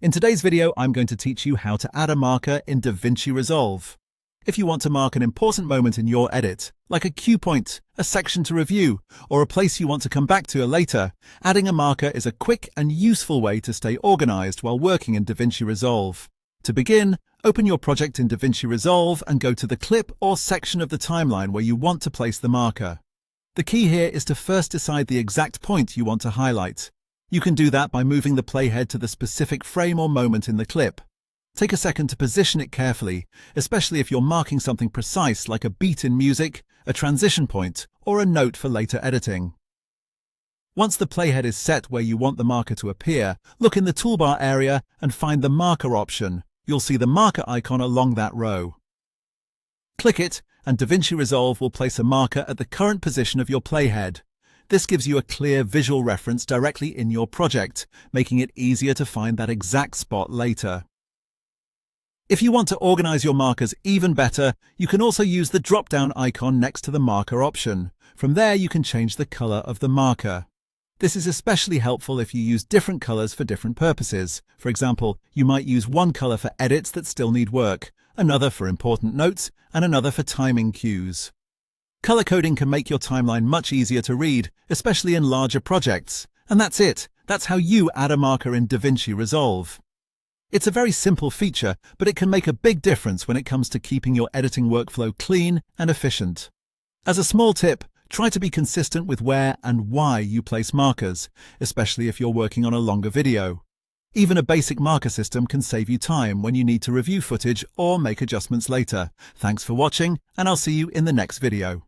In today's video, I'm going to teach you how to add a marker in DaVinci Resolve. If you want to mark an important moment in your edit, like a cue point, a section to review, or a place you want to come back to later, adding a marker is a quick and useful way to stay organized while working in DaVinci Resolve. To begin, open your project in DaVinci Resolve and go to the clip or section of the timeline where you want to place the marker. The key here is to first decide the exact point you want to highlight. You can do that by moving the playhead to the specific frame or moment in the clip. Take a second to position it carefully, especially if you're marking something precise like a beat in music, a transition point, or a note for later editing. Once the playhead is set where you want the marker to appear, look in the toolbar area and find the marker option. You'll see the marker icon along that row. Click it, and DaVinci Resolve will place a marker at the current position of your playhead. This gives you a clear visual reference directly in your project, making it easier to find that exact spot later. If you want to organize your markers even better, you can also use the drop-down icon next to the marker option. From there, you can change the color of the marker. This is especially helpful if you use different colors for different purposes. For example, you might use one color for edits that still need work, another for important notes, and another for timing cues. Color coding can make your timeline much easier to read, especially in larger projects. And that's it. That's how you add a marker in DaVinci Resolve. It's a very simple feature, but it can make a big difference when it comes to keeping your editing workflow clean and efficient. As a small tip, try to be consistent with where and why you place markers, especially if you're working on a longer video. Even a basic marker system can save you time when you need to review footage or make adjustments later. Thanks for watching, and I'll see you in the next video.